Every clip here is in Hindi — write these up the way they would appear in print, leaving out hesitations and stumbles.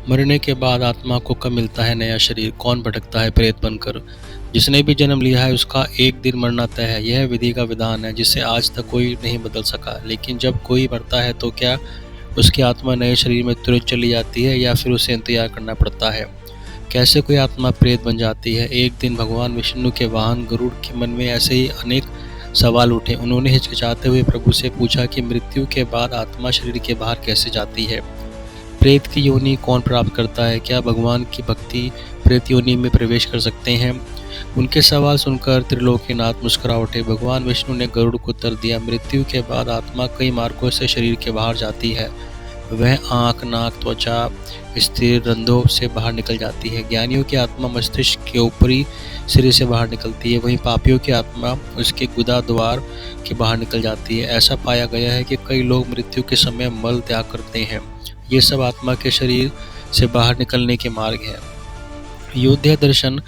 मरने के बाद आत्मा को कब मिलता है नया शरीर? कौन भटकता है प्रेत बनकर? जिसने भी जन्म लिया है उसका एक दिन मरना तय है। यह विधि का विधान है जिसे आज तक कोई नहीं बदल सका। लेकिन जब कोई मरता है तो क्या उसकी आत्मा नए शरीर में तुरंत चली जाती है या फिर उसे इंतजार करना पड़ता है? कैसे कोई आत्मा प्रेत बन जाती है? एक दिन भगवान विष्णु के वाहन गरुड़ के मन में ऐसे ही अनेक सवाल उठे। उन्होंने हिचकिचाते हुए प्रभु से पूछा कि मृत्यु के बाद आत्मा शरीर के बाहर कैसे जाती है? प्रेत की योनि कौन प्राप्त करता है? क्या भगवान की भक्ति प्रेत योनि में प्रवेश कर सकते हैं? उनके सवाल सुनकर त्रिलोकीनाथ मुस्कुरा उठे। भगवान विष्णु ने गरुड़ को उत्तर दिया, मृत्यु के बाद आत्मा कई मार्गों से शरीर के बाहर जाती है। वह आँख, नाक, त्वचा, स्थिर रंध्रों से बाहर निकल जाती है। ज्ञानियों की आत्मा मस्तिष्क के ऊपरी सिरे से बाहर निकलती है, वहीं पापियों की आत्मा उसके गुदा द्वार के बाहर निकल जाती है। ऐसा पाया गया है कि कई लोग मृत्यु के समय मल त्याग करते हैं। ये सब आत्मा के शरीर से बाहर निकलने के मार्ग हैं। योध्या दर्शन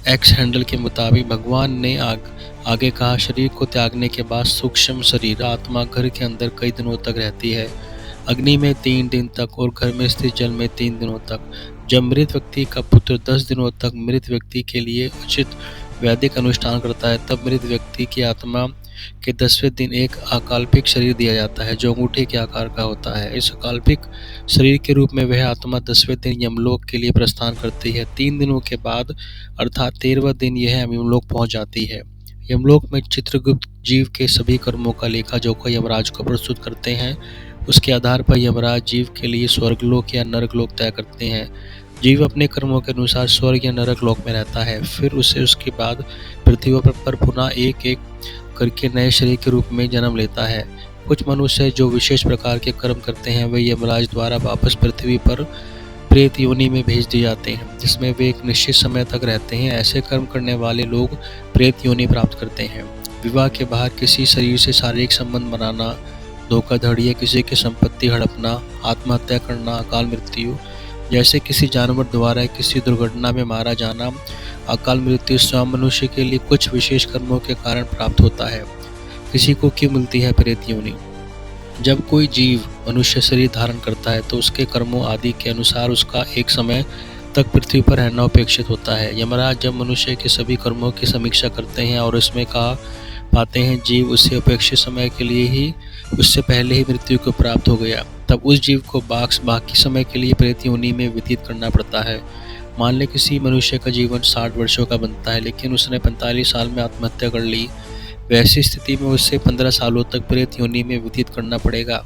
एक्स हैंडल के मुताबिक भगवान ने आगे कहा, शरीर को त्यागने के बाद सूक्ष्म शरीर आत्मा घर के अंदर कई दिनों तक रहती है, अग्नि में 3 दिन तक और घर में स्थित जल में 3 दिनों तक। जब मृत व्यक्ति का पुत्र 10 दिनों तक मृत व्यक्ति के लिए उचित वैदिक अनुष्ठान करता है, तब मृत व्यक्ति की आत्मा के 10वें दिन एक अकाल्पिक शरीर दिया जाता है जो अंगूठे के आकार का होता है। इस अकाल्पिक शरीर के रूप में वह आत्मा 10वें दिन यमलोक के लिए प्रस्थान करती है। 3 दिनों के बाद अर्थात 13वें दिन यह यमलोक पहुंच जाती है। यमलोक में चित्रगुप्त जीव के सभी कर्मों का लेखा जोखा यमराज को प्रस्तुत करते हैं। उसके आधार पर यमराज जीव के लिए स्वर्गलोक या नरकलोक तय करते हैं। जीव अपने कर्मों के अनुसार स्वर्ग या नरक लोक में रहता है, फिर उसे उसके बाद पृथ्वी पर पुनः एक एक करके नए शरीर के रूप में जन्म लेता है। कुछ मनुष्य जो विशेष प्रकार के कर्म करते हैं वे यमराज द्वारा वापस पृथ्वी पर प्रेत योनि में भेज दिए जाते हैं, जिसमें वे एक निश्चित समय तक रहते हैं। ऐसे कर्म करने वाले लोग प्रेत योनि प्राप्त करते हैं। विवाह के बाहर किसी शरीर से शारीरिक संबंध बनाना, धोखाधड़ी या किसी की संपत्ति हड़पना, आत्महत्या करना, अकाल मृत्यु जैसे किसी जानवर द्वारा किसी दुर्घटना में मारा जाना, अकाल मृत्यु स्वयं मनुष्य के लिए कुछ विशेष कर्मों के कारण प्राप्त होता है। किसी को क्यों मिलती है प्रेत योनि? जब कोई जीव मनुष्य शरीर धारण करता है तो उसके कर्मों आदि के अनुसार उसका एक समय तक पृथ्वी पर रहना अपेक्षित होता है। यमराज जब मनुष्य के सभी कर्मों की समीक्षा करते हैं और उसमें कहा पाते हैं जीव उससे अपेक्षित समय के लिए ही उससे पहले ही मृत्यु को प्राप्त हो गया, तब उस जीव को बाकी समय के लिए प्रेत योनि में व्यतीत करना पड़ता है। मान ले किसी मनुष्य का जीवन 60 वर्षों का बनता है, लेकिन उसने 45 साल में आत्महत्या कर ली। वैसी स्थिति में उसे 15 सालों तक प्रेत योनि में व्यतीत करना पड़ेगा।